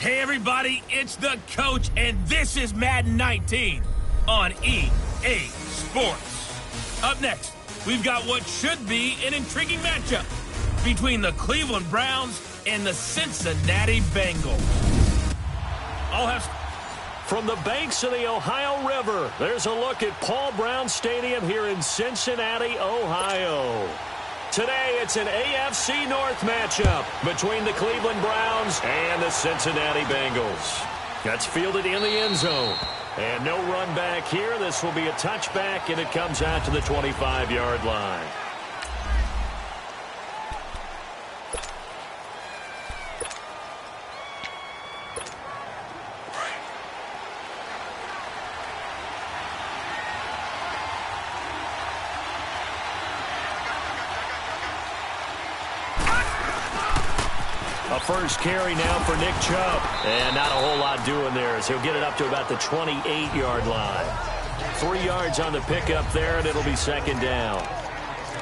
Hey everybody, it's the coach, and this is Madden 19 on EA Sports. Up next, we've got what should be an intriguing matchup between the Cleveland Browns and the Cincinnati Bengals. From the banks of the Ohio River, there's a look at Paul Brown Stadium here in Cincinnati, Ohio. Today, it's an AFC North matchup between the Cleveland Browns and the Cincinnati Bengals. That's fielded in the end zone. And no run back here. This will be a touchback, and it comes out to the 25-yard line. A first carry now for Nick Chubb. And not a whole lot doing there as he'll get it up to about the 28-yard line. 3 yards on the pickup there, and it'll be second down.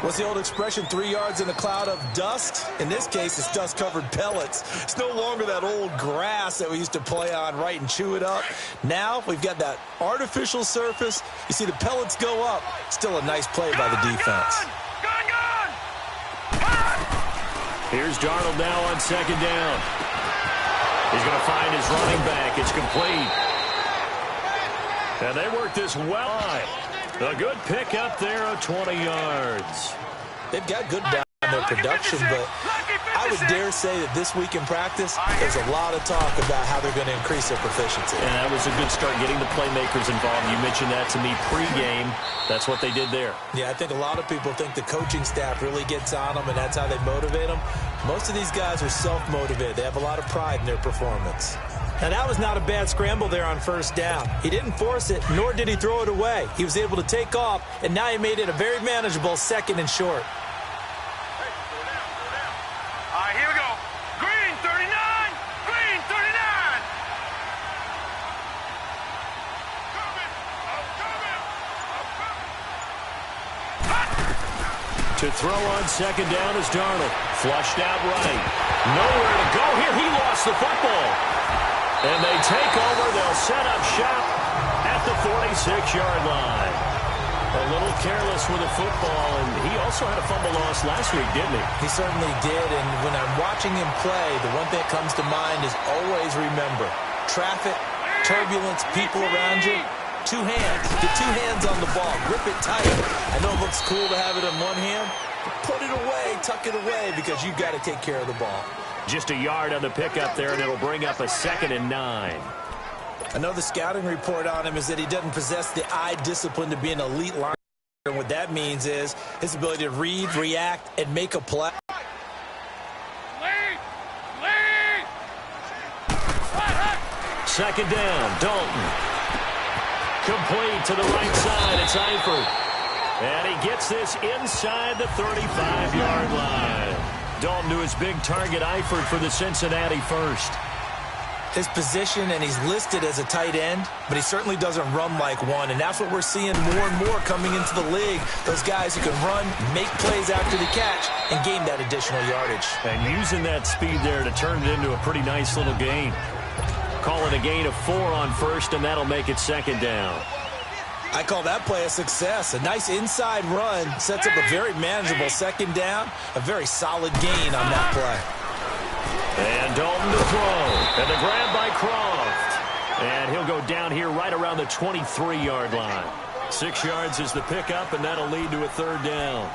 What's the old expression, 3 yards in a cloud of dust? In this case, it's dust-covered pellets. It's no longer that old grass that we used to play on, right, and chew it up. Now we've got that artificial surface. You see the pellets go up. Still a nice play by the defense. Here's Darnold now on second down. He's going to find his running back. It's complete. And they work this well. A good pickup there of 20 yards. They've got good down their production, but I would dare say that this week in practice, there's a lot of talk about how they're going to increase their proficiency. And that was a good start getting the playmakers involved. You mentioned that to me pregame. That's what they did there. Yeah, I think a lot of people think the coaching staff really gets on them, and that's how they motivate them. Most of these guys are self-motivated. They have a lot of pride in their performance. Now, that was not a bad scramble there on first down. He didn't force it, nor did he throw it away. He was able to take off, and now he made it a very manageable second and short. All right, here we go. Green 39! Green 39! To throw on second down is Darnold. Flushed out right. Nowhere to go here. He lost the football. And they take over. They'll set up shop at the 46-yard line. A little careless with the football, and he also had a fumble loss last week, didn't he? He certainly did, and when I'm watching him play, the one thing that comes to mind is always remember, traffic, turbulence, people around you, two hands. Get two hands on the ball. Grip it tight. I know it looks cool to have it in one hand, but put it away, tuck it away, because you've got to take care of the ball. Just a yard on the pickup there, and it'll bring up a 2nd and 9. I know the scouting report on him is that he doesn't possess the eye discipline to be an elite linebacker. And what that means is his ability to read, react, and make a play. Second down, Dalton. Complete to the right side. It's Eifert. And he gets this inside the 35-yard line. Dalton to his big target, Eifert, for the Cincinnati first. His position, and he's listed as a tight end, but he certainly doesn't run like one, and that's what we're seeing more and more coming into the league. Those guys who can run, make plays after the catch, and gain that additional yardage. And using that speed there to turn it into a pretty nice little gain. Call it a gain of 4 on first, and that'll make it second down. I call that play a success. A nice inside run sets up a very manageable second down, a very solid gain on that play. And Dalton to throw. And the grab by Croft. And he'll go down here right around the 23-yard line. 6 yards is the pickup, and that'll lead to a third down.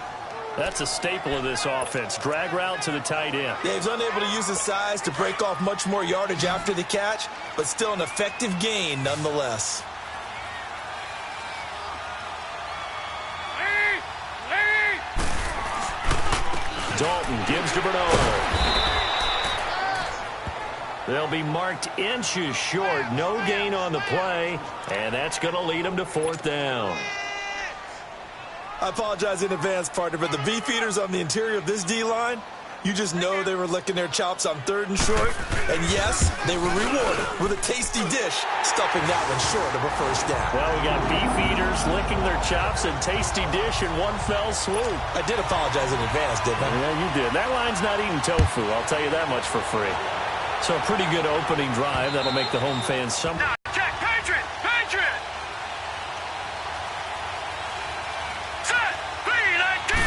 That's a staple of this offense. Drag route to the tight end. Yeah, he's unable to use his size to break off much more yardage after the catch, but still an effective gain nonetheless. Dalton gives to Bernard. They'll be marked inches short. No gain on the play, and that's going to lead them to 4th down. I apologize in advance, partner, but the beefeaters on the interior of this D-line, you just know they were licking their chops on 3rd and short. And yes, they were rewarded with a tasty dish, stuffing that one short of a first down. Well, we got beefeaters licking their chops and tasty dish in one fell swoop. I did apologize in advance, didn't I? Yeah, you did. That line's not eating tofu, I'll tell you that much for free. So a pretty good opening drive. That'll make the home fans some. Now check, Patriot, Patriot. Set, B19.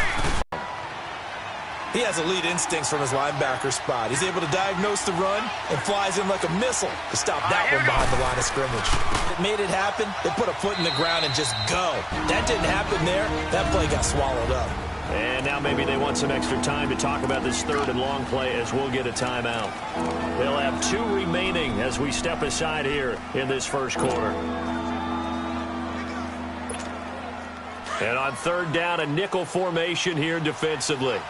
He has elite instincts from his linebacker spot. He's able to diagnose the run and flies in like a missile to stop that one behind the line of scrimmage. It made it happen. They put a foot in the ground and just go. That didn't happen there. That play got swallowed up. And now maybe they want some extra time to talk about this third and long play as we'll get a timeout. They'll have 2 remaining as we step aside here in this first quarter. And on third down, a nickel formation here defensively.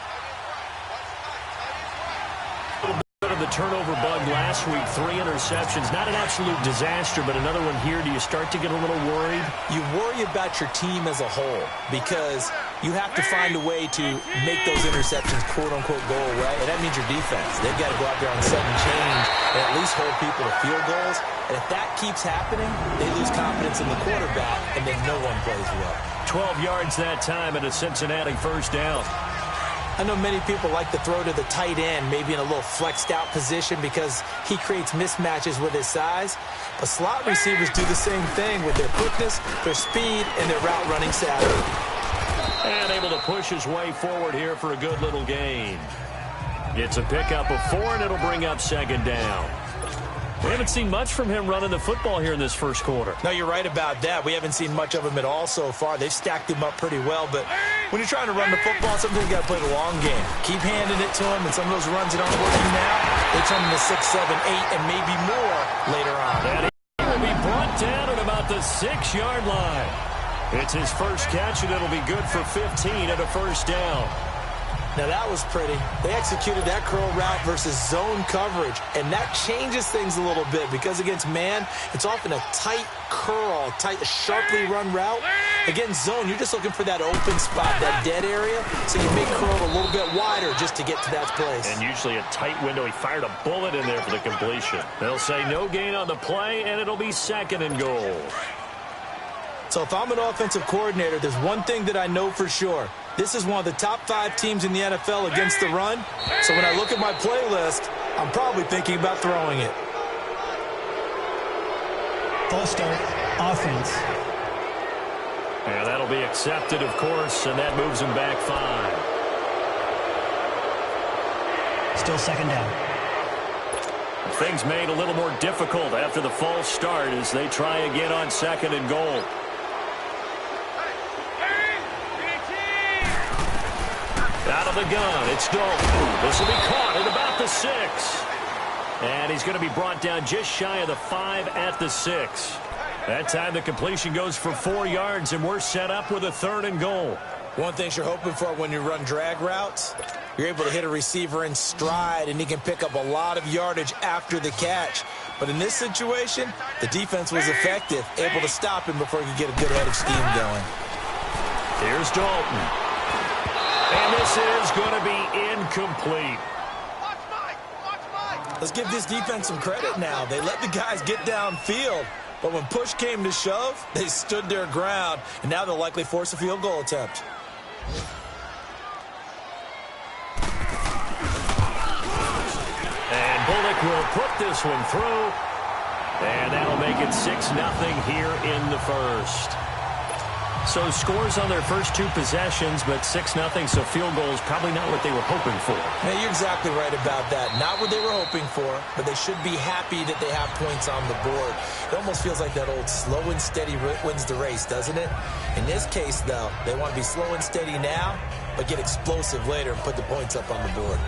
The turnover bug last week, 3 interceptions. Not an absolute disaster, but another one here. Do you start to get a little worried? You worry about your team as a whole because you have to find a way to make those interceptions quote-unquote go away, and that means your defense. They've got to go out there on sudden change and at least hold people to field goals. And if that keeps happening, they lose confidence in the quarterback, and then no one plays well. 12 yards that time and a Cincinnati first down. I know many people like to throw to the tight end, maybe in a little flexed out position because he creates mismatches with his size. But slot receivers do the same thing with their quickness, their speed, and their route running savvy. And able to push his way forward here for a good little gain. It's a pickup of 4, and it'll bring up second down. We haven't seen much from him running the football here in this first quarter. No, you're right about that. We haven't seen much of him at all so far. They've stacked him up pretty well, but when you're trying to run the football, sometimes you got to play the long game. Keep handing it to him, and some of those runs that aren't working now, they turn into 6, 7, 8, and maybe more later on. And he will be brought down at about the 6-yard line. It's his first catch, and it'll be good for 15 at a first down. Now, that was pretty. They executed that curl route versus zone coverage, and that changes things a little bit because against man, it's often a tight curl, tight, sharply run route. Against zone, you're just looking for that open spot, that dead area, so you make curl a little bit wider just to get to that place. And usually a tight window. He fired a bullet in there for the completion. They'll say no gain on the play, and it'll be second and goal. So if I'm an offensive coordinator, there's one thing that I know for sure. This is one of the top 5 teams in the NFL against the run. So when I look at my playlist, I'm probably thinking about throwing it. False start, offense. And that'll be accepted, of course, and that moves him back 5. Still second down. Things made a little more difficult after the false start as they try again on second and goal. Out of the gun, it's Dalton. This will be caught at about the 6. And he's going to be brought down just shy of the 5 at the 6. That time the completion goes for 4 yards, and we're set up with a third and goal. One thing you're hoping for when you run drag routes, you're able to hit a receiver in stride, and he can pick up a lot of yardage after the catch. But in this situation, the defense was effective, able to stop him before he could get a good head of steam going. Here's Dalton. And this is going to be incomplete. Let's give this defense some credit now. They let the guys get downfield, but when push came to shove, they stood their ground, and now they'll likely force a field goal attempt. And Bullock will put this one through, and that'll make it 6-0 here in the first. So scores on their first 2 possessions, but 6-0, so field goal is probably not what they were hoping for. Now, you're exactly right about that. Not what they were hoping for, but they should be happy that they have points on the board. It almost feels like that old slow and steady wins the race, doesn't it? In this case, though, they want to be slow and steady now, but get explosive later and put the points up on the board.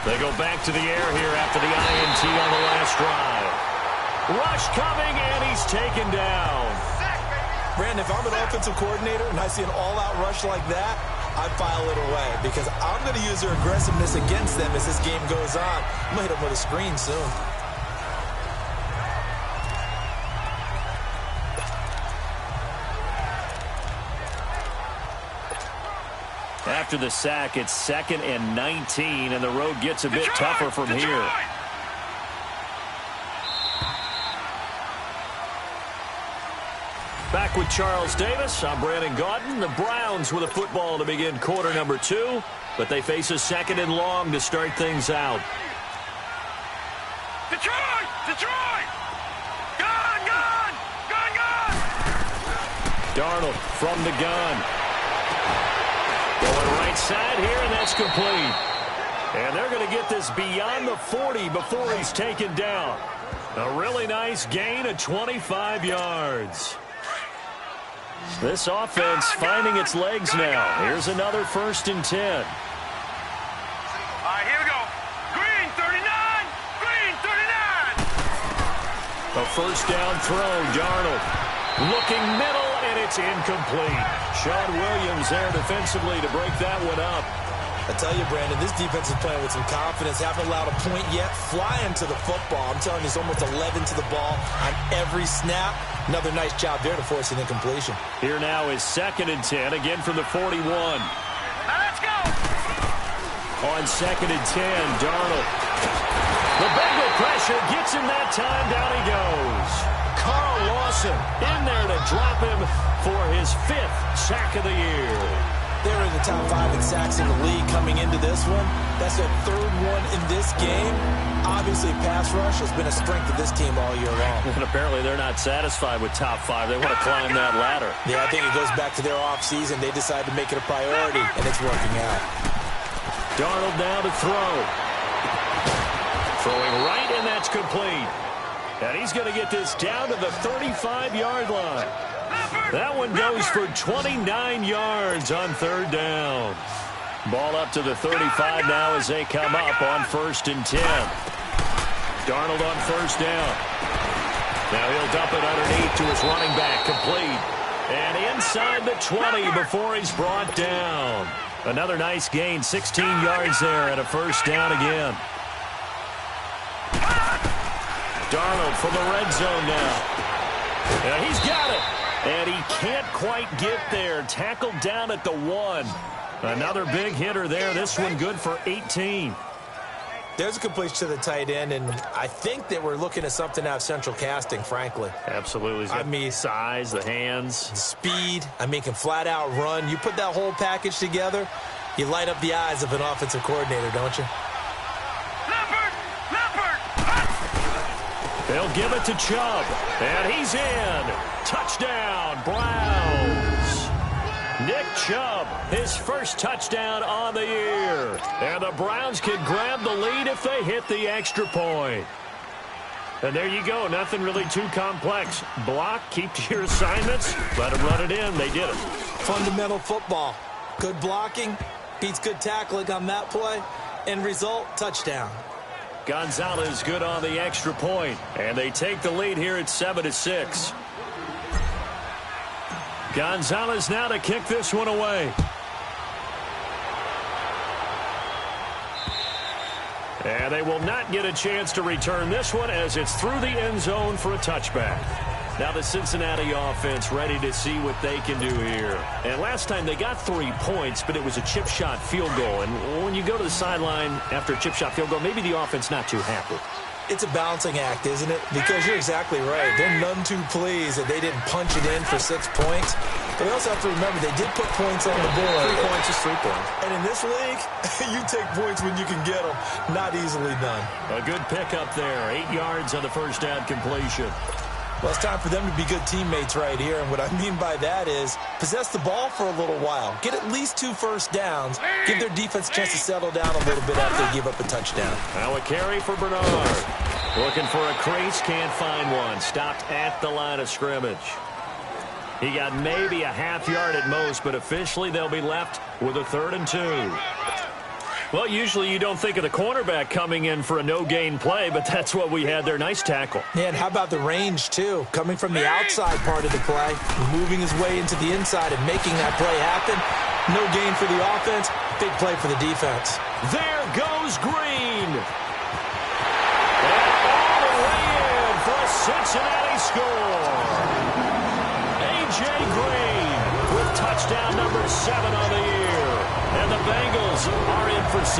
They go back to the air here after the INT on the last drive. Rush coming, and he's taken down. Brandon, if I'm an offensive coordinator and I see an all-out rush like that, I file it away because I'm going to use their aggressiveness against them as this game goes on. I'm going to hit them with a screen soon. After the sack, it's 2nd and 19, and the road gets a bit tougher from here. Back with Charles Davis. I'm Brandon Gaudin. The Browns with a football to begin quarter number 2, but they face a 2nd and long to start things out. Detroit! Detroit! Gun! Gun! Gun! Gun! Darnold from the gun. Going right side here, and that's complete. And they're going to get this beyond the 40 before he's taken down. A really nice gain of 25 yards. This offense finding its legs now. Here's another 1st and 10. All right, here we go. Green 39! Green 39! A 1st down throw, Darnold. Looking middle, and it's incomplete. Sean Williams there defensively to break that one up. I tell you, Brandon, this defense is playing with some confidence. Haven't allowed a point yet. Flying to the football. I'm telling you, it's almost 11 to the ball on every snap. Another nice job there to force an incompletion. Here now is 2nd and 10, again from the 41. Now let's go! On 2nd and 10, Darnold. The Bengal pressure gets him that time. Down he goes. Carl Lawson in there to drop him for his 5th sack of the year. They're in the top 5 in sacks in the league coming into this one. That's their 3rd one in this game. Obviously, pass rush has been a strength of this team all year long. And apparently they're not satisfied with top 5. They want to climb that ladder. Yeah, I think it goes back to their offseason. They decided to make it a priority, and it's working out. Darnold now to throw. Throwing right, and that's complete. And he's going to get this down to the 35-yard line. That one goes for 29 yards on 3rd down. Ball up to the 35 now as they come up on 1st and 10. Darnold on 1st down. Now he'll dump it underneath to his running back, complete. And inside the 20 before he's brought down. Another nice gain, 16 yards there, and a 1st down again. Darnold from the red zone now. And he's got it. And he can't quite get there. Tackled down at the 1. Another big hitter there. This one good for 18. There's a completion to the tight end, and I think that we're looking at something out of central casting, frankly. Absolutely. I mean, size, the hands. Speed. I mean, can flat out run. You put that whole package together, you light up the eyes of an offensive coordinator, don't you? Leopard! Leopard! They'll give it to Chubb, and he's in. Touchdown, Browns. Nick Chubb, his 1st touchdown on the year. And the Browns can grab the lead if they hit the extra point. And there you go, nothing really too complex. Block, keep to your assignments, let them run it in. They did it. Fundamental football. Good blocking, beats good tackling on that play. End result, touchdown. Gonzalez good on the extra point, and they take the lead here at 7-6. Gonzalez now to kick this one away. And they will not get a chance to return this one as it's through the end zone for a touchback. Now the Cincinnati offense ready to see what they can do here. And last time they got 3 points, but it was a chip shot field goal. And when you go to the sideline after a chip shot field goal, maybe the offense not too happy. It's a balancing act, isn't it? Because you're exactly right. They're none too pleased that they didn't punch it in for 6 points. But we also have to remember they did put points on the board. 3 points is 3 points. And in this league, you take points when you can get them. Not easily done. A good pickup there. 8 yards on the 1st down completion. Well, it's time for them to be good teammates right here. And what I mean by that is possess the ball for a little while. Get at least 2 first downs. Give their defense a chance to settle down a little bit after they give up a touchdown. Now a carry for Bernard. Looking for a crease, can't find one. Stopped at the line of scrimmage. He got maybe a half yard at most, but officially they'll be left with a 3rd and 2. Well, usually you don't think of the cornerback coming in for a no-gain play, but that's what we had there. Nice tackle. Yeah, and how about the range, too? Coming from the outside part of the play, moving his way into the inside and making that play happen. No gain for the offense, big play for the defense. There goes Green. And all the way in for a Cincinnati score. A.J. Green with touchdown number 7 on the year. And the Bengals are in for 6.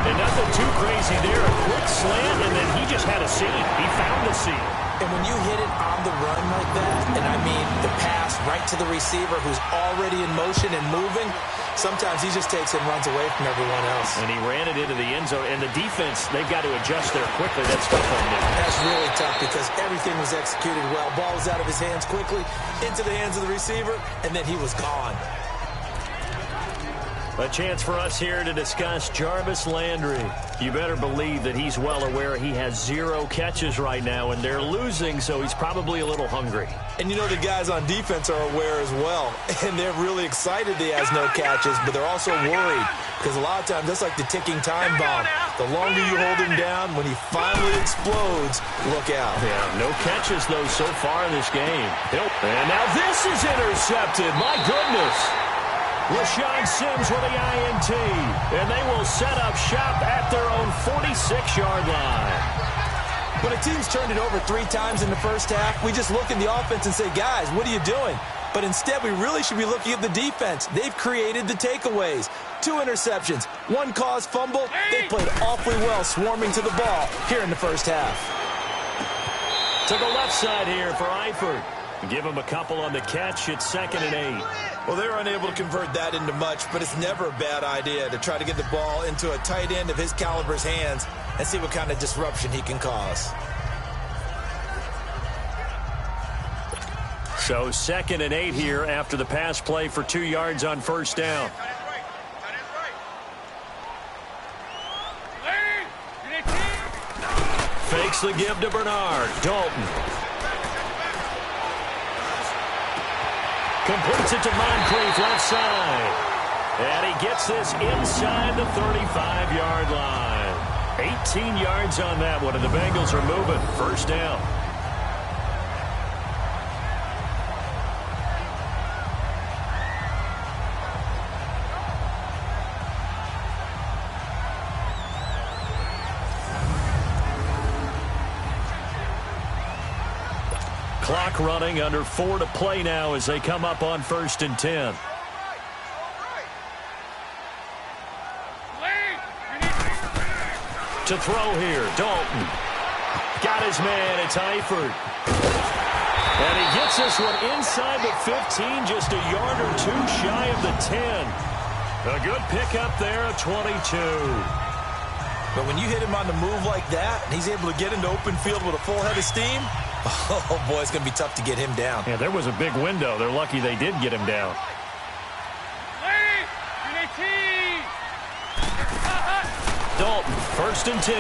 And nothing too crazy there. A quick slant, and then he just had a seam. He found a seam. And when you hit it on the run like that, and I mean the pass right to the receiver who's already in motion and moving, sometimes he just takes it and runs away from everyone else. And he ran it into the end zone. And the defense, they've got to adjust there quickly. That's tough on them. That's really tough because everything was executed well. Ball was out of his hands quickly, into the hands of the receiver, and then he was gone. A chance for us here to discuss Jarvis Landry. You better believe that he's well aware he has 0 catches right now, and they're losing, so he's probably a little hungry. And you know the guys on defense are aware as well, and they're really excited that he has no catches, but they're also worried because a lot of times that's like the ticking time bomb. The longer you hold him down, when he finally explodes, look out. Yeah, no catches, though, so far in this game. And now this is intercepted. My goodness. LaShawn Sims with the INT, and they will set up shop at their own 46-yard line. When a team's turned it over 3 times in the first half, we just look at the offense and say, guys, what are you doing? But instead, we really should be looking at the defense. They've created the takeaways. 2 interceptions, 1 caused fumble. They played awfully well swarming to the ball here in the first half. To the left side here for Eifert. Give him a couple on the catch. It's 2nd and 8. Well, they're unable to convert that into much, but it's never a bad idea to try to get the ball into a tight end of his caliber's hands and see what kind of disruption he can cause. So 2nd and 8 here after the pass play for 2 yards on first down. Fakes the give to Bernard. Dalton. Completes it to Moncrief, left side. And he gets this inside the 35-yard line. 18 yards on that one, and the Bengals are moving. First down. Clock running, under 4 to play now as they come up on 1st and 10. To throw here, Dalton. Got his man, it's Eifert. And he gets this one inside the 15, just a yard or 2 shy of the 10. A good pickup there, a 22. But when you hit him on the move like that, and he's able to get into open field with a full head of steam, oh, boy, it's going to be tough to get him down. Yeah, there was a big window. They're lucky they did get him down. Dalton, 1st and 10.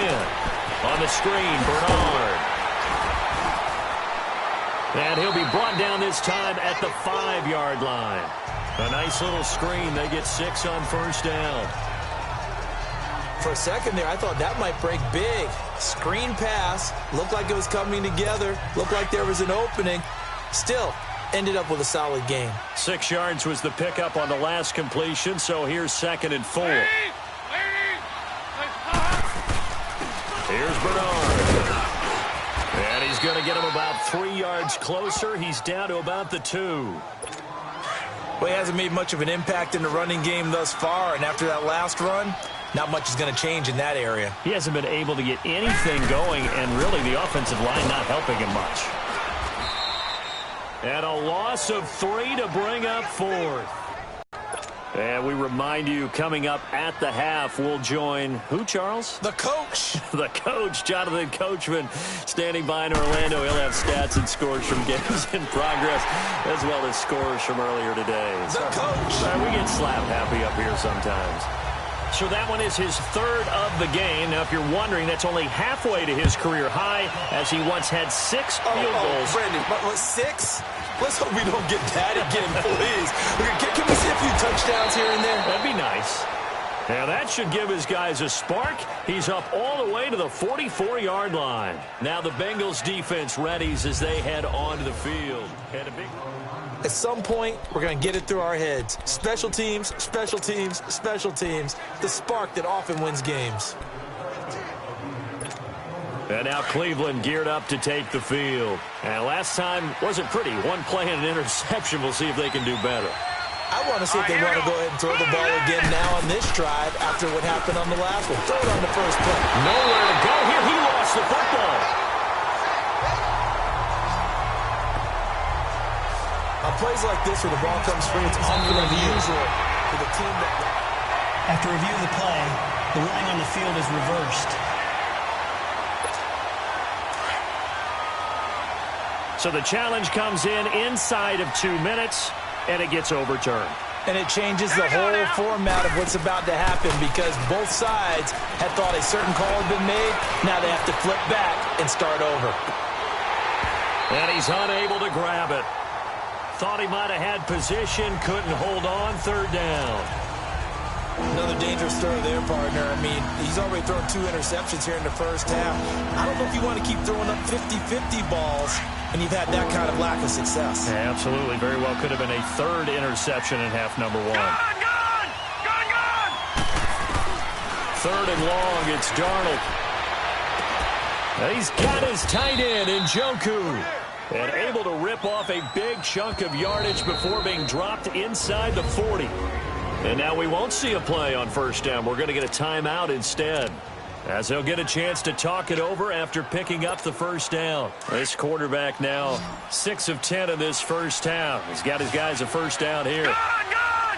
On the screen, Bernard. And he'll be brought down this time at the 5-yard line. A nice little screen. They get 6 on first down. For a second there, I thought that might break big. Screen pass. Looked like it was coming together. Looked like there was an opening. Still, ended up with a solid gain. 6 yards was the pickup on the last completion, so here's 2nd and 4. Here's Bernard. And he's going to get him about 3 yards closer. He's down to about the 2. Well, he hasn't made much of an impact in the running game thus far, and after that last run, not much is going to change in that area. He hasn't been able to get anything going, and really the offensive line not helping him much. And a loss of 3 to bring up 4th. And we remind you, coming up at the half, we'll join who, Charles? The coach. The coach, Jonathan Coachman, standing by in Orlando. He'll have stats and scores from games in progress, as well as scores from earlier today. The coach. We get slap happy up here sometimes. So that one is his 3rd of the game. Now, if you're wondering, that's only halfway to his career high, as he once had 6 field goals. Brandon, what, 6? Let's hope we don't get that again, please. Can we see a few touchdowns here and there? That'd be nice. Now, that should give his guys a spark. He's up all the way to the 44-yard line. Now the Bengals defense readies as they head onto the field. At some point, we're going to get it through our heads. Special teams, special teams, special teams. The spark that often wins games. And now Cleveland geared up to take the field. And last time wasn't pretty. 1 play and an interception. We'll see if they can do better. I want to see if they want to go ahead and throw the ball again now on this drive after what happened on the last one. Throw it on the first play. Nowhere to go here. He lost the football. On plays like this where the ball comes free, it's often unusual for the team that... After review of the play, the ruling on the field is reversed. So the challenge comes in inside of 2 minutes, and it gets overturned. And it changes the whole format of what's about to happen because both sides had thought a certain call had been made. Now they have to flip back and start over. And he's unable to grab it. Thought he might have had position, couldn't hold on, third down. Another dangerous throw there, partner. I mean, he's already thrown 2 interceptions here in the first half. I don't know if you want to keep throwing up 50-50 balls and you've had that kind of lack of success. Yeah, absolutely. Very well could have been a third interception in half number 1. Gone! Third and long, it's Darnold. He's got his tight end in Njoku. And able to rip off a big chunk of yardage before being dropped inside the 40. And now we won't see a play on first down. We're going to get a timeout instead, as he'll get a chance to talk it over after picking up the first down. This quarterback now 6 of 10 in this first half. He's got his guys a first down here. Gone!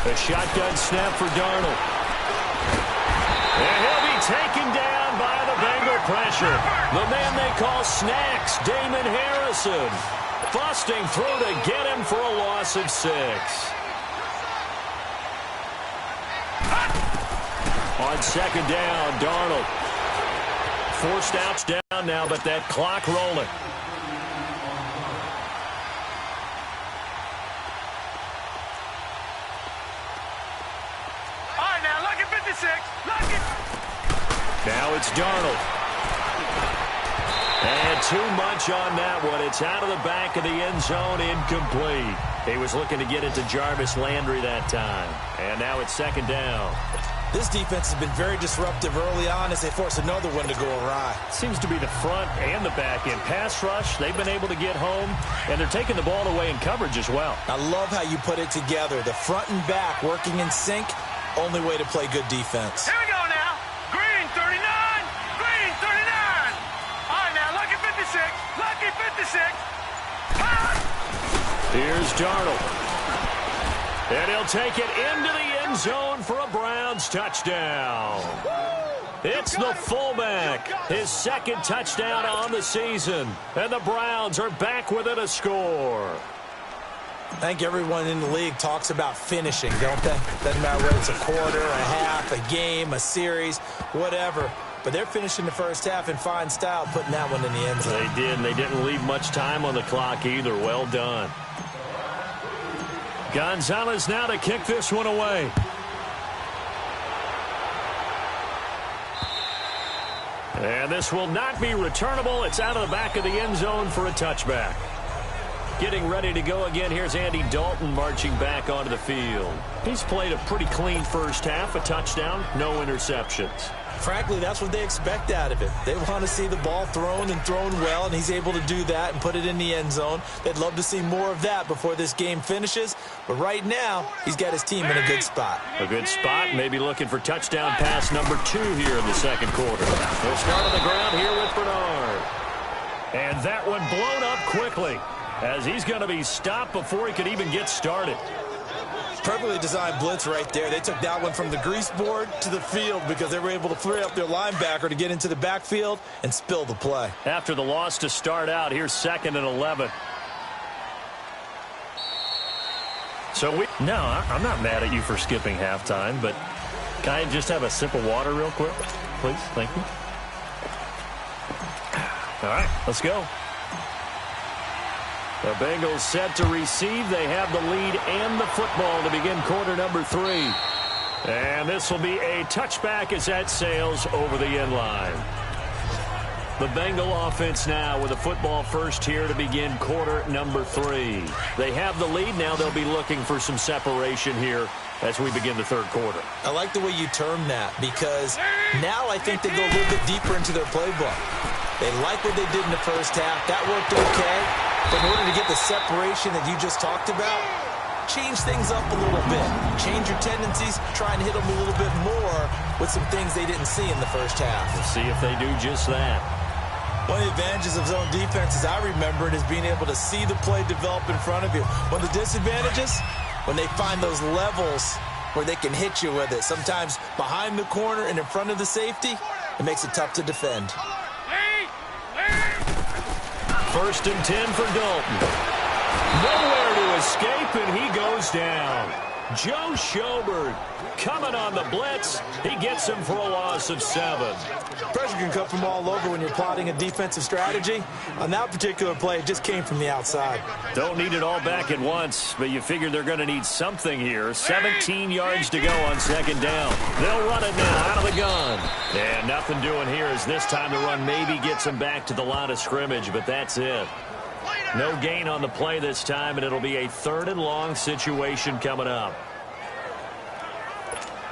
A shotgun snap for Darnold. And he'll be taken down by the Bengal pressure. The man they call Snacks, Damon Harrison. Busting through to get him for a loss of 6. On second down, Darnold. Forced outs down now, but that clock rolling. All right, now, lucky 56. Lucky. Now it's Darnold. And too much on that one. It's out of the back of the end zone, incomplete. He was looking to get it to Jarvis Landry that time. And now it's second down. This defense has been very disruptive early on as they force another one to go awry. Seems to be the front and the back end. Pass rush, they've been able to get home, and they're taking the ball away in coverage as well. I love how you put it together. The front and back working in sync, only way to play good defense. Here we go now. Green 39. Green 39. All right, now, lucky 56. Lucky 56. Here's Darnold. And he'll take it into the end zone for a Browns touchdown. It's the fullback, his second touchdown on the season. And the Browns are back within a score. I think everyone in the league talks about finishing, don't they? Doesn't matter whether it's a quarter, a half, a game, a series, whatever. But they're finishing the first half in fine style, putting that one in the end zone. They did, and they didn't leave much time on the clock either. Well done. Gonzalez now to kick this one away. And this will not be returnable. It's out of the back of the end zone for a touchback. Getting ready to go again. Here's Andy Dalton marching back onto the field. He's played a pretty clean first half, a touchdown, no interceptions. Frankly, that's what they expect out of it. They want to see the ball thrown and thrown well, and he's able to do that and put it in the end zone. They'd love to see more of that before this game finishes. But right now, he's got his team in a good spot. A good spot, maybe looking for touchdown pass number 2 here in the second quarter. They'll start on the ground here with Bernard. And that one blown up quickly, as he's going to be stopped before he could even get started. Perfectly designed blitz right there. They took that one from the grease board to the field because they were able to free up their linebacker to get into the backfield and spill the play. After the loss to start out, here's 2nd and 11. So no, I'm not mad at you for skipping halftime, but can I just have a sip of water real quick, please? Thank you. All right, let's go. The Bengals set to receive. They have the lead and the football to begin quarter number 3. And this will be a touchback as that sails over the end line. The Bengal offense now with a football first here to begin quarter number 3. They have the lead. Now they'll be looking for some separation here as we begin the third quarter. I like the way you term that because now I think they go a little bit deeper into their playbook. They like what they did in the first half. That worked okay. But in order to get the separation that you just talked about, change things up a little bit. Change your tendencies, try and hit them a little bit more with some things they didn't see in the first half. We'll see if they do just that. One of the advantages of zone defense, as I remember it, is being able to see the play develop in front of you. One of the disadvantages, when they find those levels where they can hit you with it. Sometimes behind the corner and in front of the safety, it makes it tough to defend. First and 10 for Dalton. Nowhere to escape, and he goes down. Joe Schobert coming on the blitz. He gets him for a loss of 7. Pressure can come from all over when you're plotting a defensive strategy. On that particular play, it just came from the outside. Don't need it all back at once, but you figure they're going to need something here. 17 yards to go on second down. They'll run it now out of the gun. And nothing doing here as this time the run maybe gets them back to the line of scrimmage, but that's it. No gain on the play this time, and it'll be a 3rd and long situation coming up.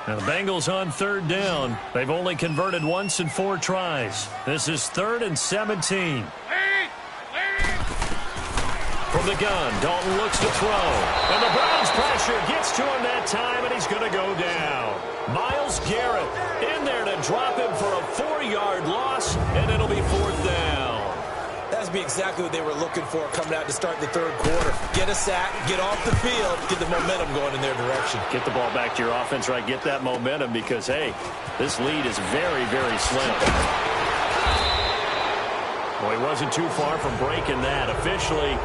Now the Bengals on 3rd down. They've only converted once in 4 tries. This is 3rd and 17. From the gun, Dalton looks to throw. And the Browns pressure gets to him that time, and he's going to go down. Myles Garrett in there to drop him for a 4-yard loss, and it'll be 4th down. That's be exactly what they were looking for coming out to start the 3rd quarter. Get a sack, get off the field, get the momentum going in their direction. Get the ball back to your offense, right? Get that momentum because, hey, this lead is very, very slim. Well, he wasn't too far from breaking that. Officially,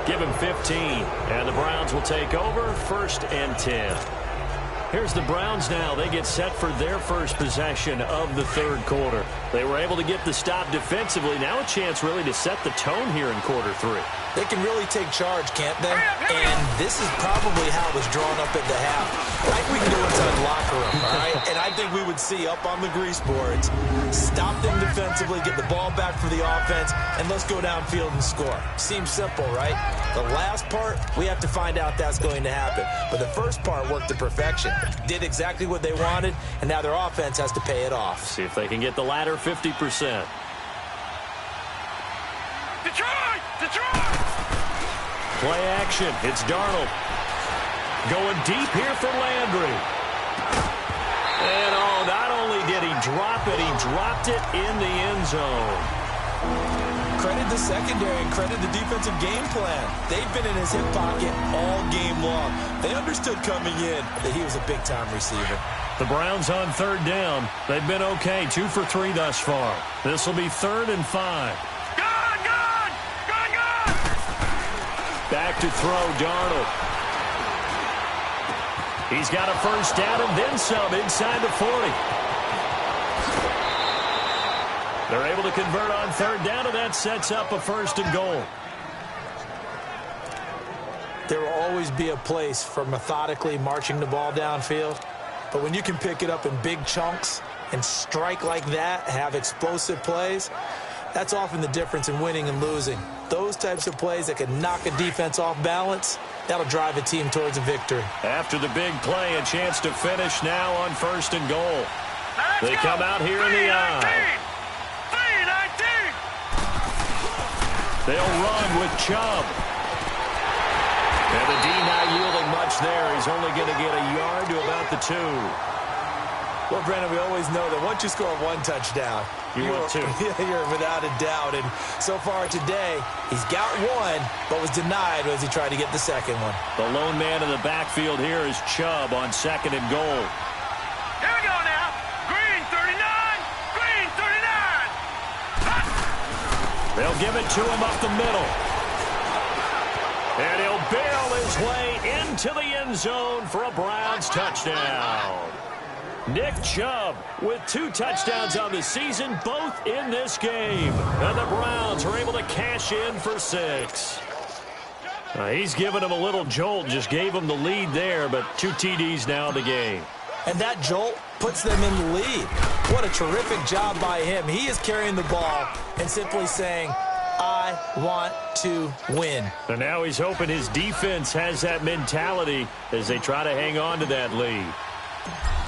give him 15. And the Browns will take over 1st and 10. Here's the Browns now. They get set for their first possession of the 3rd quarter. They were able to get the stop defensively. Now a chance really to set the tone here in quarter 3. They can really take charge, can't they? And this is probably how it was drawn up at the half. I think we can go inside the locker room, all right? And I think we would see up on the grease boards, stop them defensively, get the ball back for the offense, and let's go downfield and score. Seems simple, right? The last part, we have to find out that's going to happen. But the first part worked to perfection. Did exactly what they wanted, and now their offense has to pay it off. See if they can get the latter 50%. Detroit! Detroit! Play action. It's Darnold. Going deep here for Landry. And, oh, not only did he drop it, he dropped it in the end zone. Credit the secondary and credit the defensive game plan. They've been in his hip pocket all game long. They understood coming in that he was a big-time receiver. The Browns on 3rd down. They've been okay, 2 for 3 thus far. This will be 3rd and 5. Back to throw, Darnold. He's got a first down and then some inside the 40. They're able to convert on 3rd down, and that sets up a 1st and goal. There will always be a place for methodically marching the ball downfield. But when you can pick it up in big chunks and strike like that, have explosive plays, that's often the difference in winning and losing. Those types of plays that can knock a defense off balance, that'll drive a team towards a victory. After the big play, a chance to finish now on 1st and goal. They come out here in the eye. They'll run with Chubb. And the D not yielding much there. He's only going to get a yard to about the 2. Well, Brandon, we always know that once you score 1 touchdown, you want 2. You're without a doubt. And so far today, he's got 1, but was denied as he tried to get the second one. The lone man in the backfield here is Chubb on 2nd and goal. Here we go now. Green 39. Green 39. They'll give it to him up the middle. And he'll barrel his way into the end zone for a Browns touchdown. Nick Chubb with 2 touchdowns on the season, both in this game. And the Browns are able to cash in for 6. He's given him a little jolt, just gave him the lead there, but 2 TDs now in the game. And that jolt puts them in the lead. What a terrific job by him. He is carrying the ball and simply saying, I want to win. And now he's hoping his defense has that mentality as they try to hang on to that lead.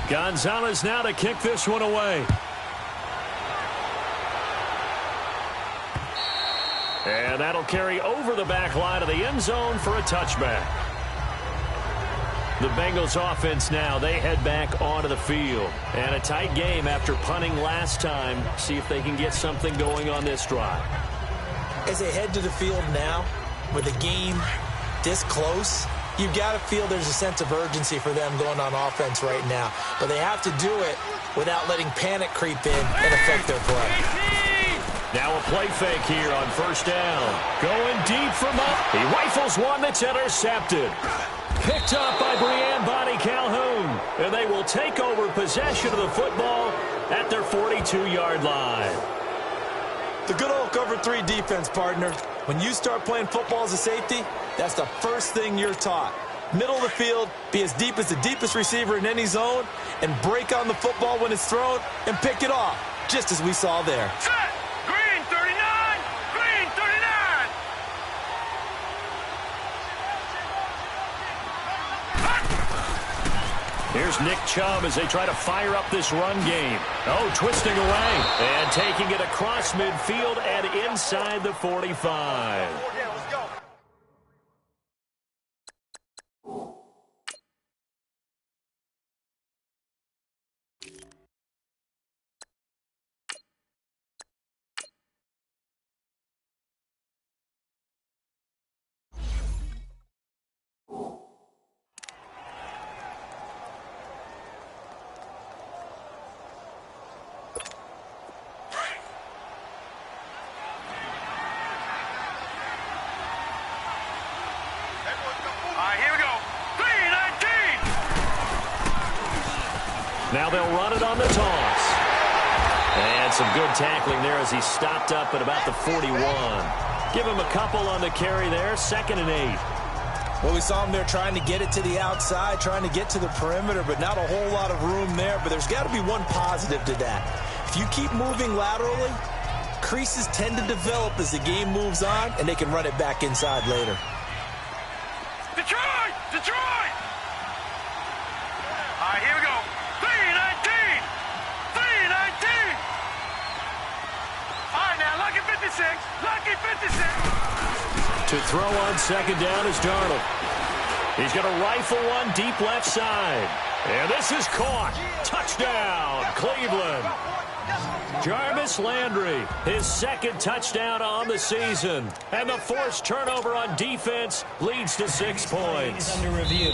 Gonzalez now to kick this one away. And that'll carry over the back line of the end zone for a touchback. The Bengals offense now, they head back onto the field. And a tight game after punting last time. See if they can get something going on this drive. As they head to the field now, with a game this close, you've got to feel there's a sense of urgency for them going on offense right now. But they have to do it without letting panic creep in and affect their play. Now a play fake here on first down. Going deep from up. He rifles one that's intercepted. Picked up by Brianne Bonnie Calhoun. And they will take over possession of the football at their 42-yard line. The good old cover 3 defense, partner. When you start playing football as a safety, that's the first thing you're taught. Middle of the field, be as deep as the deepest receiver in any zone, and break on the football when it's thrown and pick it off, just as we saw there. Set! Green 39! Green 39! Here's Nick Chubb as they try to fire up this run game. Oh, twisting away. And taking it across midfield and inside the 45. Now they'll run it on the toss. And some good tackling there as he stopped up at about the 41. Give him a couple on the carry there, 2nd and 8. Well, we saw him there trying to get it to the outside, trying to get to the perimeter, but not a whole lot of room there. But there's got to be one positive to that. If you keep moving laterally, creases tend to develop as the game moves on, and they can run it back inside later. Detroit! Detroit! All right, here we go. 3-19! 3-19! All right, now, lucky 56. Lucky 56. To throw on 2nd down is Darnold. He's going to rifle one deep left side. And this is caught. Touchdown, Cleveland. Jarvis Landry, his 2nd touchdown on the season. And the forced turnover on defense leads to 6 points. Is under review.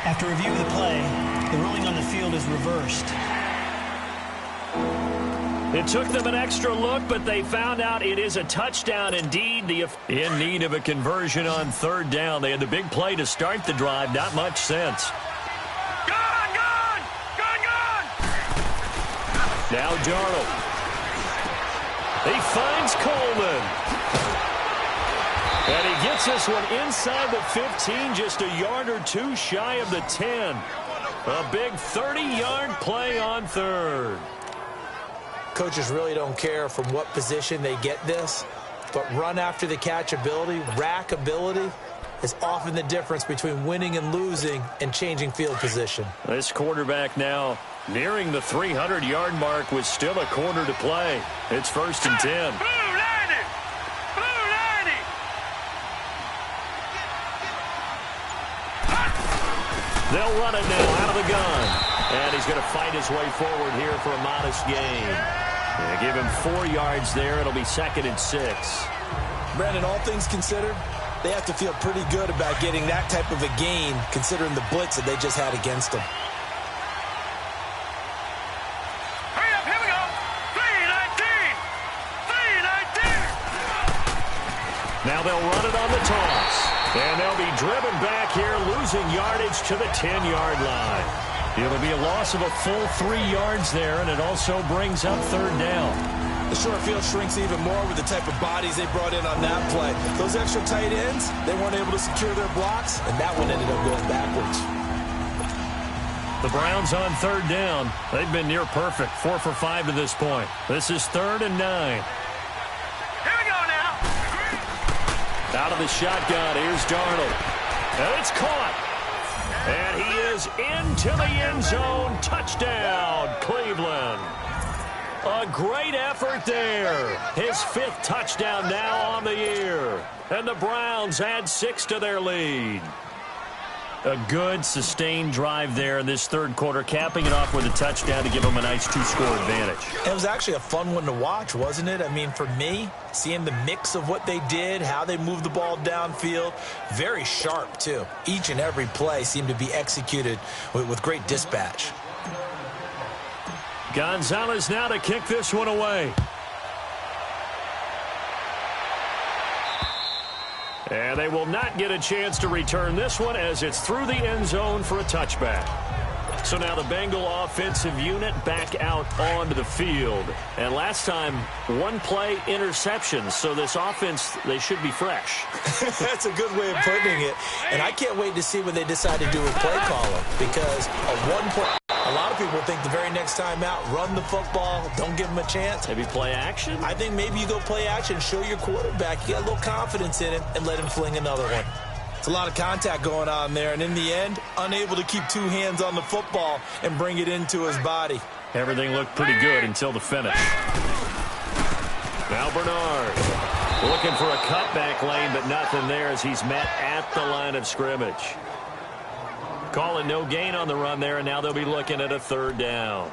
After review of the play, the ruling on the field is reversed. It took them an extra look, but they found out it is a touchdown indeed. In need of a conversion on 3rd down. They had the big play to start the drive. Not much sense. Gone! Gone! Gone! Gone! Now Darnold. He finds Coleman. And he gets this one inside the 15, just a yard or 2 shy of the 10. A big 30-yard play on 3rd. Coaches really don't care from what position they get this, but run after the catch ability, rack ability, is often the difference between winning and losing and changing field position. This quarterback now nearing the 300-yard mark with still a quarter to play. It's 1st and 10. Blue 90! Blue 90! They'll run it now out of the gun. And he's going to fight his way forward here for a modest gain. Yeah, give him 4 yards there. It'll be 2nd and 6. Brandon, all things considered, they have to feel pretty good about getting that type of a gain considering the blitz that they just had against them. Hurry up, here we go! 3-19! 3-19! Now they'll run it on the toss. And they'll be driven back here, losing yardage to the 10-yard line. It'll be a loss of a full 3 yards there, and it also brings up 3rd down. The short field shrinks even more with the type of bodies they brought in on that play. Those extra tight ends, they weren't able to secure their blocks, and that one ended up going backwards. The Browns on 3rd down. They've been near perfect, 4 for 5 to this point. This is 3rd and 9. Here we go now! Out of the shotgun, here's Darnold. And it's caught. And he is into the end zone. Touchdown, Cleveland. A great effort there. His 5th touchdown now on the year. And the Browns add 6 to their lead. A good, sustained drive there in this third quarter, capping it off with a touchdown to give them a nice 2-score advantage. It was actually a fun one to watch, wasn't it? I mean, for me, seeing the mix of what they did, how they moved the ball downfield, very sharp, too. Each and every play seemed to be executed with great dispatch. Gonzalez now to kick this one away. And they will not get a chance to return this one as it's through the end zone for a touchback. So now the Bengal offensive unit back out onto the field. And last time, 1-play interceptions. So this offense, they should be fresh. That's a good way of putting it. And I can't wait to see what they decide to do with play caller. Because a lot of people think the very next time out, run the football, don't give them a chance. Maybe play action? I think maybe you go play action, show your quarterback. You got a little confidence in him, and let him fling another one. It's a lot of contact going on there, and in the end, unable to keep 2 hands on the football and bring it into his body. Everything looked pretty good until the finish. Now Bernard looking for a cutback lane, but nothing there as he's met at the line of scrimmage. Calling no gain on the run there, and now they'll be looking at a 3rd down.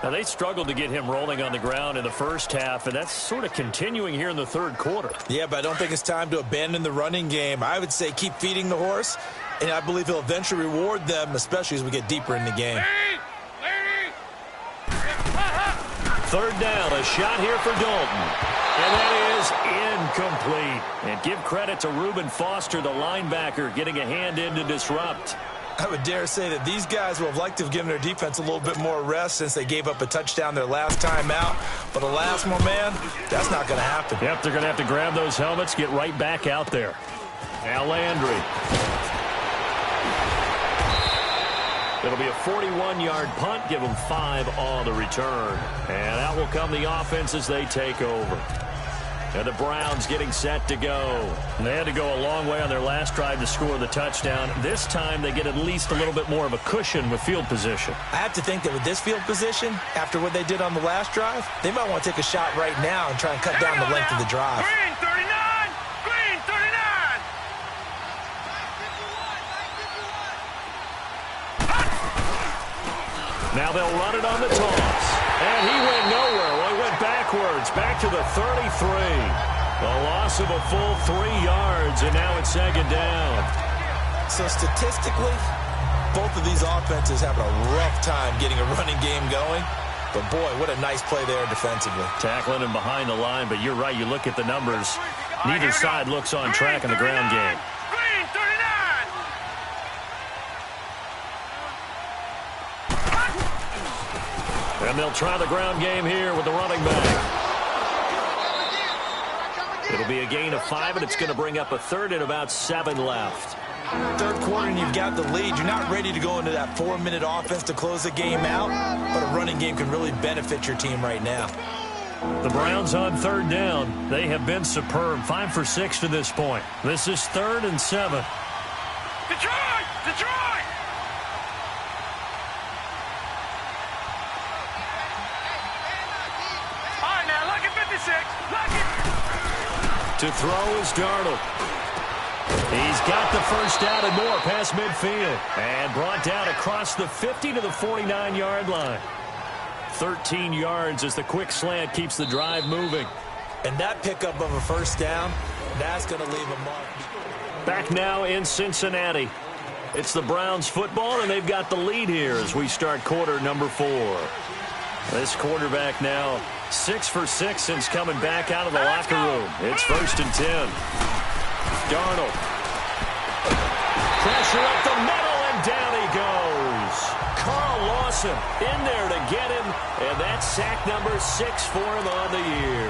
Now, they struggled to get him rolling on the ground in the first half, and that's sort of continuing here in the third quarter. Yeah, but I don't think it's time to abandon the running game. I would say keep feeding the horse, and I believe he'll eventually reward them, especially as we get deeper in the game. 3rd down, a shot here for Dalton. And that is incomplete. And give credit to Reuben Foster, the linebacker, getting a hand in to disrupt. I would dare say that these guys would have liked to have given their defense a little bit more rest since they gave up a touchdown their last time out. But alas, my man, that's not going to happen. Yep, they're going to have to grab those helmets, get right back out there. Now Landry. It'll be a 41-yard punt, give them 5 on the return. And out will come the offense as they take over. And the Browns getting set to go. And they had to go a long way on their last drive to score the touchdown. This time they get at least a little bit more of a cushion with field position. I have to think that with this field position, after what they did on the last drive, they might want to take a shot right now and try and cut down the length of the drive. Green 39! Green 39! Now they'll run it on the toss. And he went nowhere. Well, he went backwards, back to the 33. A loss of a full 3 yards, and now it's 2nd down. So statistically, both of these offenses having a rough time getting a running game going. But, boy, what a nice play there defensively. Tackling him behind the line, but you're right. You look at the numbers. Neither side looks on track in the ground game. Green 39! And they'll try the ground game here with the running back. It'll be a gain of 5, and it's going to bring up a 3rd and about 7 left. Third quarter, and you've got the lead. You're not ready to go into that 4-minute offense to close the game out, but a running game can really benefit your team right now. The Browns on 3rd down. They have been superb. 5 for 6 to this point. This is 3rd and 7. Detroit! Detroit! All right, now, look at 56. Look at... To throw is Darnold. He's got the first down and more past midfield. And brought down across the 50 to the 49-yard line. 13 yards as the quick slant keeps the drive moving. And that pickup of a first down, that's going to leave a mark. Back now in Cincinnati. It's the Browns football, and they've got the lead here as we start quarter number 4. This quarterback now 6 for 6 since coming back out of the locker room. It's 1st and 10. Darnold. Pressure up the middle, and down he goes. Carl Lawson in there to get him, and that's sack number 6 for him on the year.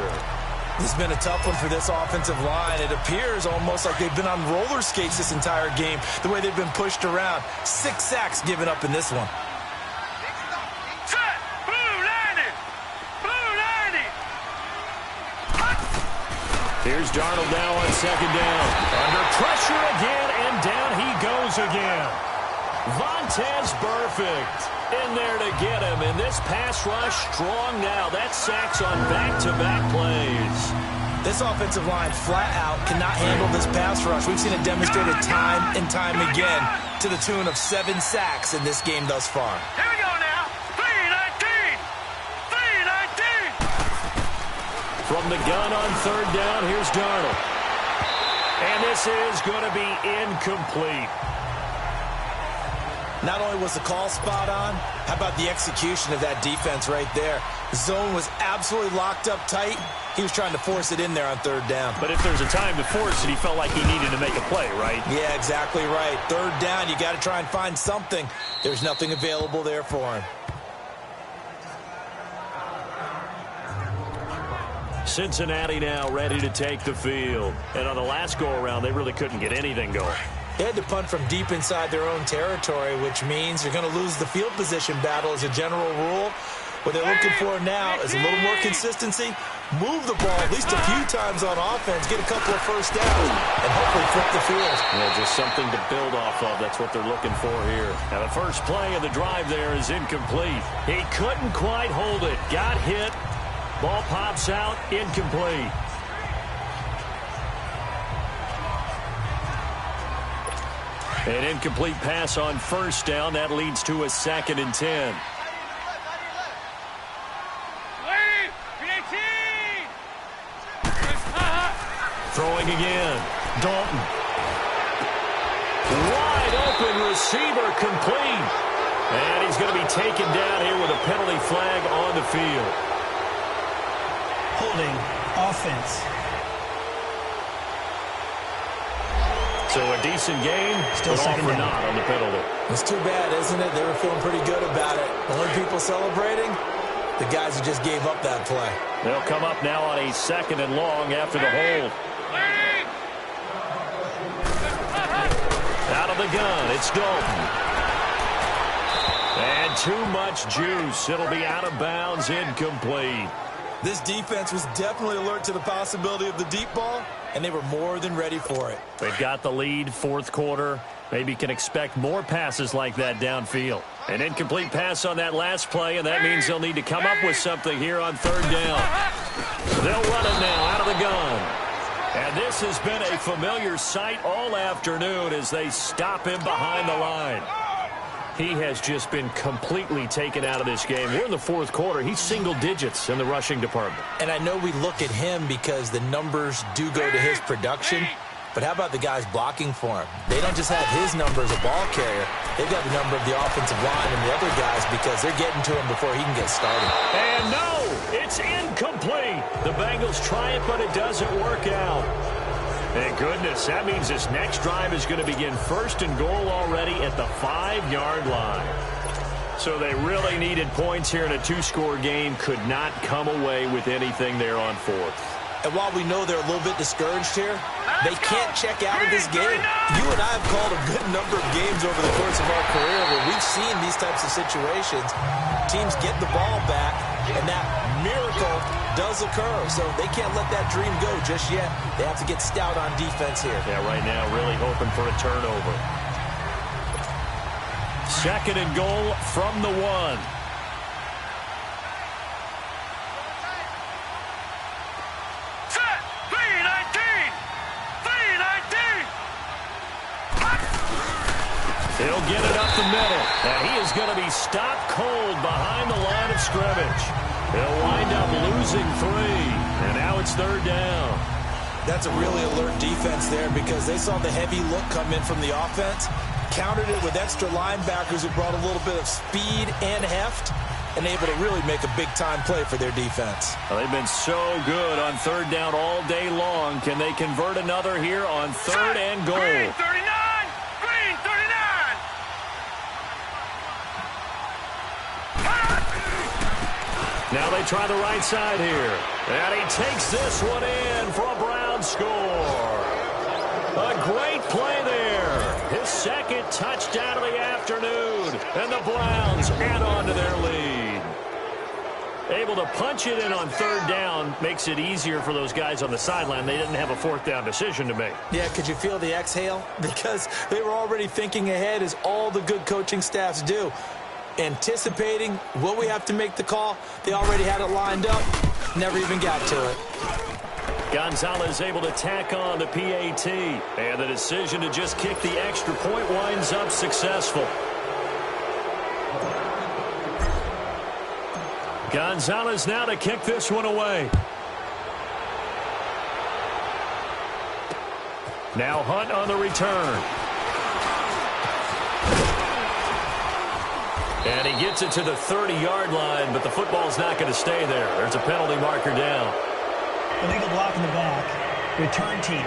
This has been a tough one for this offensive line. It appears almost like they've been on roller skates this entire game, the way they've been pushed around. 6 sacks given up in this one. Set! Blue 90! Blue 90! Here's Darnold now on 2nd down. Under pressure again, and down he goes again. Vontaze Burfict. in there to get him. And this pass rush strong now. That's sacks on back-to-back plays. This offensive line flat out cannot handle this pass rush. We've seen it demonstrated time and time again to the tune of 7 sacks in this game thus far. Here we go now. 3-19. 3-19. From the gun on third down, here's Darnold. And this is going to be incomplete. Not only was the call spot on, how about the execution of that defense right there? The zone was absolutely locked up tight. He was trying to force it in there on third down. But if there's a time to force it, he felt like he needed to make a play, right? Yeah, exactly right. Third down, you got to try and find something. There's nothing available there for him. Cincinnati now ready to take the field. And on the last go-around, they really couldn't get anything going. They had to punt from deep inside their own territory, which means you're going to lose the field position battle as a general rule. What they're looking for now is a little more consistency, move the ball at least a few times on offense, get a couple of first downs, and hopefully flip the field. Yeah, just something to build off of. That's what they're looking for here. Now, the first play of the drive there is incomplete. He couldn't quite hold it. Got hit. Ball pops out. Incomplete. An incomplete pass on first down. That leads to a 2nd and 10. Throwing again. Dalton. Wide open receiver complete. And he's going to be taken down here with a penalty flag on the field. Holding offense. So a decent game, Still but second off or down. not on the penalty. It's too bad, isn't it? They were feeling pretty good about it. The only people celebrating, the guys who just gave up that play. They'll come up now on a 2nd and long after the hold. Out of the gun, it's Dalton. And too much juice. It'll be out of bounds, incomplete. This defense was definitely alert to the possibility of the deep ball, and they were more than ready for it. They've got the lead, fourth quarter. Maybe can expect more passes like that downfield. An incomplete pass on that last play, and that means they'll need to come up with something here on third down. They'll run it now out of the gun. And this has been a familiar sight all afternoon as they stop him behind the line. He has just been completely taken out of this game. We're in the fourth quarter. He's single digits in the rushing department. And I know we look at him because the numbers do go to his production, but how about the guys blocking for him? They don't just have his number as a ball carrier. They've got the number of the offensive line and the other guys because they're getting to him before he can get started. And no, it's incomplete. The Bengals try it, but it doesn't work out. Thank goodness. That means this next drive is going to begin 1st and goal already at the 5-yard line. So they really needed points here in a 2-score game. Could not come away with anything there on 4th. And while we know they're a little bit discouraged here, they can't check out of this game. You and I have called a good number of games over the course of our career where we've seen these types of situations. Teams get the ball back, and that miracle does occur. So they can't let that dream go just yet. They have to get stout on defense here. Yeah, right now really hoping for a turnover. 2nd and goal from the 1. He'll get it up the middle, and he is going to be stopped cold behind the line of scrimmage. He'll wind up losing 3, and now it's third down. That's a really alert defense there because they saw the heavy look come in from the offense, countered it with extra linebackers who brought a little bit of speed and heft, and able to really make a big-time play for their defense. Well, they've been so good on third down all day long. Can they convert another here on 3rd and goal? Green 39! Green 39! Now they try the right side here. And he takes this one in for a Brown score. A great play there. His 2nd touchdown of the afternoon. And the Browns add on to their lead. Able to punch it in on third down makes it easier for those guys on the sideline. They didn't have a 4th down decision to make. Yeah, could you feel the exhale? Because they were already thinking ahead as all the good coaching staffs do. anticipating, will we have to make the call? They already had it lined up, never even got to it. Gonzalez able to tack on the PAT, and the decision to just kick the extra point winds up successful. Gonzalez now to kick this one away. Now Hunt on the return. And he gets it to the 30-yard line, but the football's not going to stay there. There's a penalty marker down. Illegal block in the back. Return team.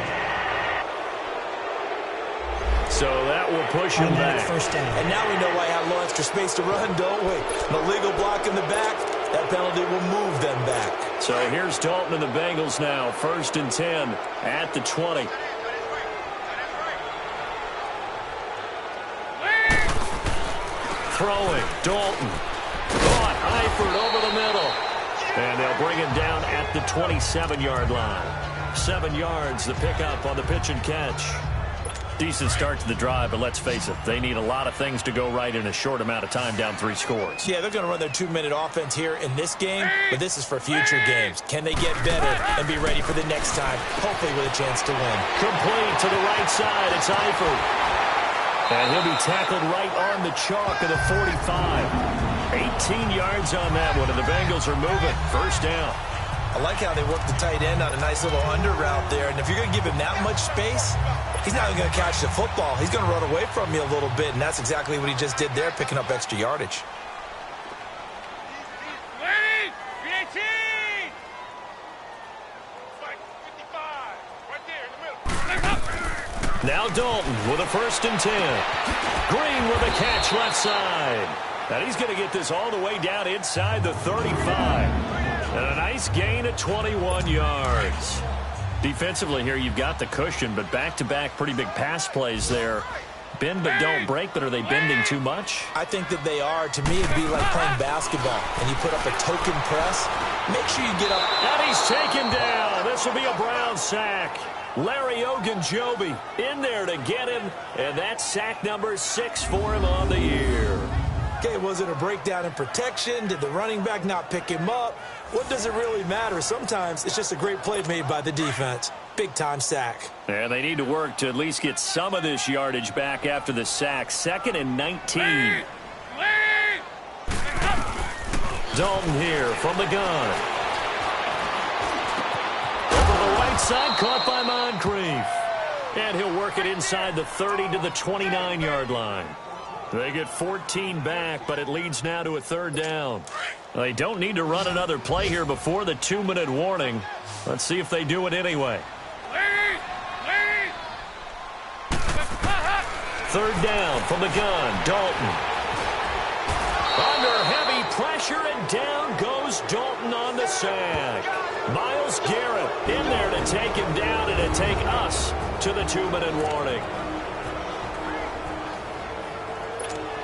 So that will push him back. First down. And now we know why I have a little extra space to run, don't we? An illegal block in the back, that penalty will move them back. So here's Dalton and the Bengals now. 1st and 10 at the 20. Throwing, Dalton. Caught, Eifert over the middle. And they'll bring him down at the 27-yard line. 7 yards, the pickup on the pitch and catch. Decent start to the drive, but let's face it, they need a lot of things to go right in a short amount of time, down 3 scores. Yeah, they're going to run their 2-minute offense here in this game, but this is for future games. Can they get better and be ready for the next time, hopefully with a chance to win? Complete to the right side, it's Eifert. And he'll be tackled right on the chalk of the 45. 18 yards on that one, and the Bengals are moving. 1st down. I like how they work the tight end on a nice little under route there. And if you're going to give him that much space, he's not even going to catch the football. He's going to run away from you a little bit, and that's exactly what he just did there, picking up extra yardage. Now Dalton with a 1st and 10. Green with a catch left side. And he's going to get this all the way down inside the 35. And a nice gain of 21 yards. Defensively here, you've got the cushion, but back-to-back pretty big pass plays there. Bend but don't break, but are they bending too much? I think that they are. To me, it'd be like playing basketball, and you put up a token press. Make sure you get up. And he's taken down. This will be a Brown sack. Larry Ogunjobi in there to get him, and that's sack number 6 for him on the year. Okay, was it a breakdown in protection? Did the running back not pick him up? What does it really matter? Sometimes it's just a great play made by the defense. Big-time sack. And they need to work to at least get some of this yardage back after the sack. 2nd and 19. Dalton here from the gun. Side caught by Moncrief. And he'll work it inside the 30 to the 29-yard line. They get 14 back, but it leads now to a 3rd down. They don't need to run another play here before the 2-minute warning. Let's see if they do it anyway. 3rd down from the gun, Dalton. Under heavy pressure, and down goes Dalton on the sack. Myles Garrett in there to take him down and to take us to the 2-minute warning.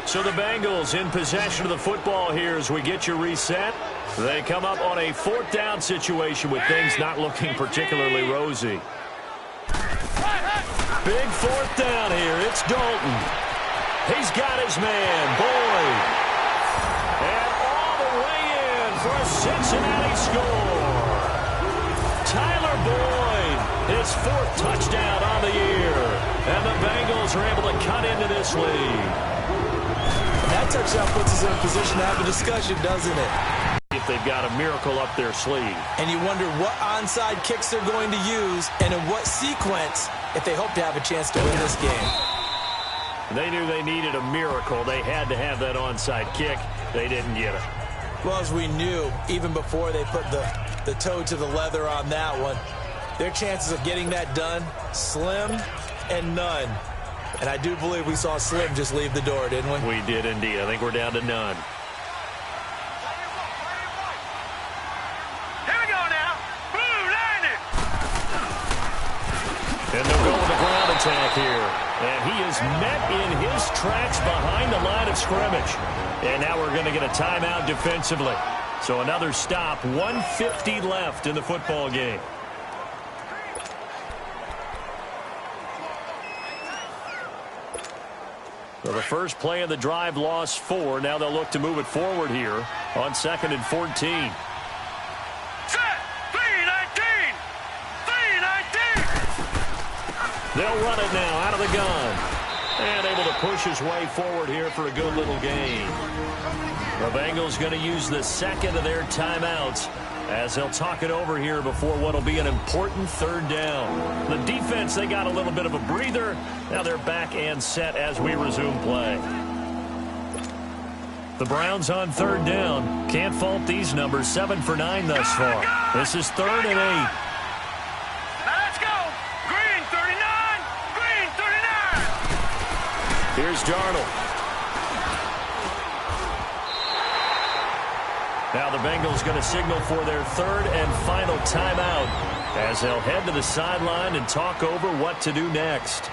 So the Bengals in possession of the football here as we get you reset. They come up on a 4th down situation with things not looking particularly rosy. Big 4th down here. It's Dalton. He's got his man, Boyd. And all the way in for a Cincinnati score. Tyler Boyd, his 4th touchdown on the year. And the Bengals are able to cut into this lead. That touchdown puts us in a position to have a discussion, doesn't it? If they've got a miracle up their sleeve. And you wonder what onside kicks they're going to use and in what sequence if they hope to have a chance to win this game. They knew they needed a miracle. They had to have that onside kick. They didn't get it. Well, as we knew, even before they put the toe to the leather on that one, their chances of getting that done, slim and none. And I do believe we saw Slim just leave the door, didn't we? We did indeed. I think we're down to none. Here we go now. Blue, line it. And they'll go with the ground attack here. And he is met in his tracks behind the line of scrimmage. And now we're going to get a timeout defensively. So another stop, 1:50 left in the football game. Well, the first play of the drive lost 4. Now they'll look to move it forward here on 2nd and 14. Set. 3-19. 3-19. They'll run it now out of the gun. And able to push his way forward here for a good little gain. The Bengals going to use the second of their timeouts as they'll talk it over here before what will be an important 3rd down. The defense, they got a little bit of a breather. Now they're back and set as we resume play. The Browns on 3rd down. Can't fault these numbers. 7 for 9 thus far. This is 3rd and 8. Now let's go. Green 39. Green 39. Here's Darnold. Now the Bengals going to signal for their 3rd and final timeout as they'll head to the sideline and talk over what to do next.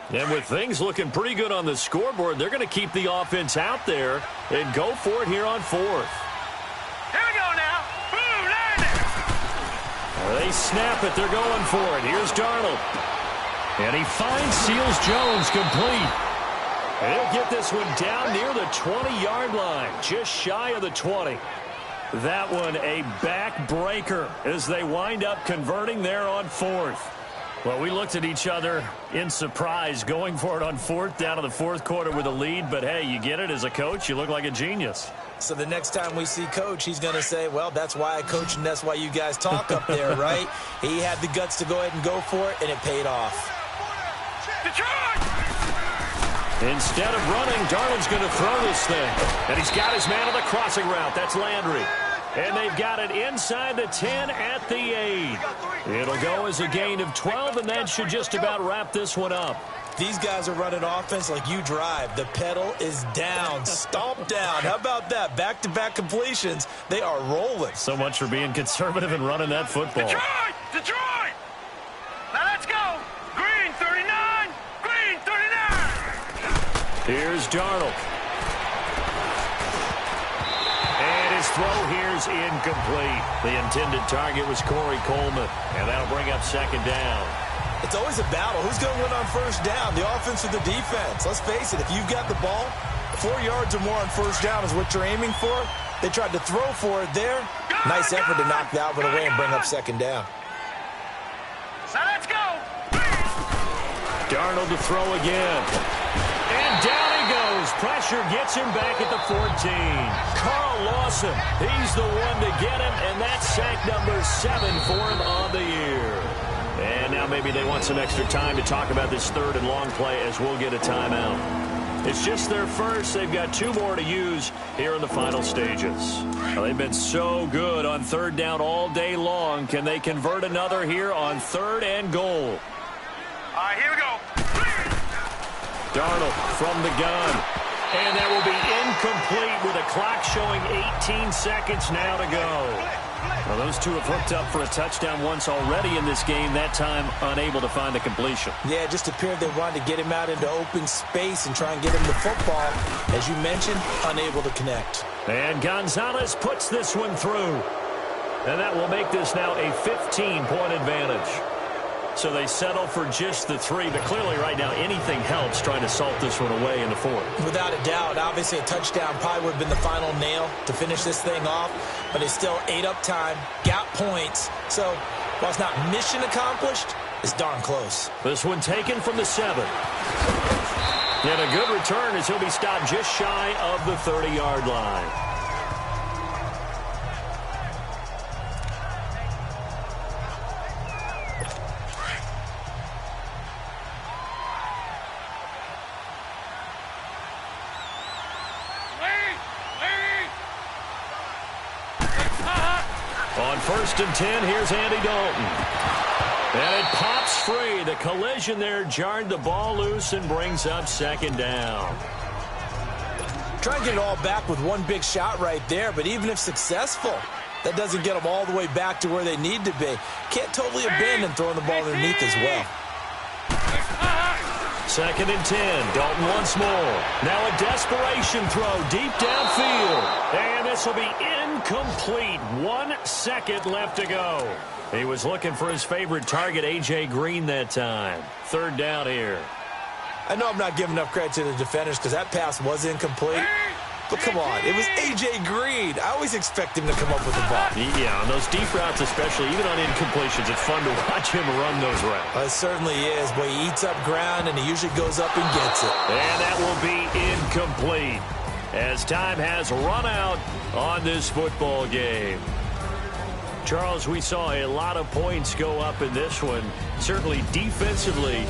And with things looking pretty good on the scoreboard, they're going to keep the offense out there and go for it here on 4th. Here we go now. Boom, landing. They snap it. They're going for it. Here's Darnold. And he finds Seals Jones complete. And he'll get this one down near the 20-yard line, just shy of the 20. That one a backbreaker as they wind up converting there on 4th. Well, we looked at each other in surprise going for it on 4th down in the 4th quarter with a lead. But, hey, you get it as a coach. You look like a genius. So the next time we see Coach, he's going to say, well, that's why I coach and that's why you guys talk up there, right? He had the guts to go ahead and go for it, and it paid off. Detroit! Instead of running, Darnold's going to throw this thing. And he's got his man on the crossing route. That's Landry. And they've got it inside the 10 at the 8. It'll go as a gain of 12, and that should just about wrap this one up. These guys are running offense like you drive. The pedal is down, stomp down. How about that? Back-to-back completions. They are rolling. So much for being conservative and running that football. Detroit! Detroit! Now let's go. Green 39. Green 39. Here's Darnold. His throw here's incomplete. The intended target was Corey Coleman, and that'll bring up 2nd down. It's always a battle. Who's going to win on 1st down, the offense or the defense? Let's face it, if you've got the ball, 4 yards or more on 1st down is what you're aiming for. They tried to throw for it there. Nice effort to knock that one away and bring up 2nd down. So let's go. Darnold to throw again. And down he goes. Pressure gets him back at the 14. Carl Lawson, he's the one to get him, and that's sack number 7 for him on the year. And now maybe they want some extra time to talk about this 3rd and long play as we'll get a timeout. It's just their first. They've got 2 more to use here in the final stages. Well, they've been so good on 3rd down all day long. Can they convert another here on 3rd and goal? All right, here we go. Darnold from the gun. And that will be incomplete with a clock showing 18 seconds now to go. Well, those two have hooked up for a touchdown once already in this game, that time unable to find the completion. Yeah, it just appeared they wanted to get him out into open space and try and get him the football. As you mentioned, unable to connect. And Gonzalez puts this one through. And that will make this now a 15-point advantage. So they settle for just the 3, but clearly right now anything helps trying to salt this one away in the 4th. Without a doubt, obviously a touchdown probably would have been the final nail to finish this thing off, but it's still ate up time, got points. So while it's not mission accomplished, it's darn close. This one taken from the 7. And a good return as he'll be stopped just shy of the 30-yard line. On 1st and 10, here's Andy Dalton. And it pops free. The collision there jarred the ball loose and brings up 2nd down. Try and get it all back with one big shot right there, but even if successful, that doesn't get them all the way back to where they need to be. Can't totally abandon throwing the ball underneath as well. 2nd and 10. Dalton once more. Now a desperation throw deep downfield. And this will be incomplete. 1 second left to go. He was looking for his favorite target, A.J. Green, that time. 3rd down here. I know I'm not giving enough credit to the defenders because that pass was incomplete. But come on, it was A.J. Green. I always expect him to come up with the ball. Yeah, on those deep routes especially, even on incompletions, it's fun to watch him run those routes. It certainly is. Boy, he eats up ground, and he usually goes up and gets it. And that will be incomplete as time has run out on this football game. Charles, we saw a lot of points go up in this one. Certainly defensively,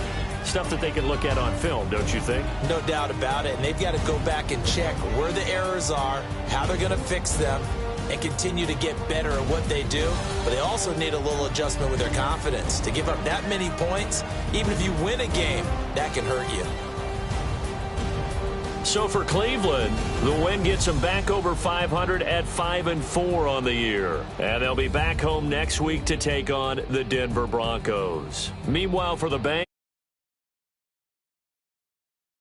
stuff that they can look at on film, don't you think? No doubt about it. And they've got to go back and check where the errors are, how they're going to fix them, and continue to get better at what they do. But they also need a little adjustment with their confidence. To give up that many points, even if you win a game, that can hurt you. So for Cleveland, the win gets them back over 500 at 5-4 on the year. And they'll be back home next week to take on the Denver Broncos. Meanwhile, for the Bengals,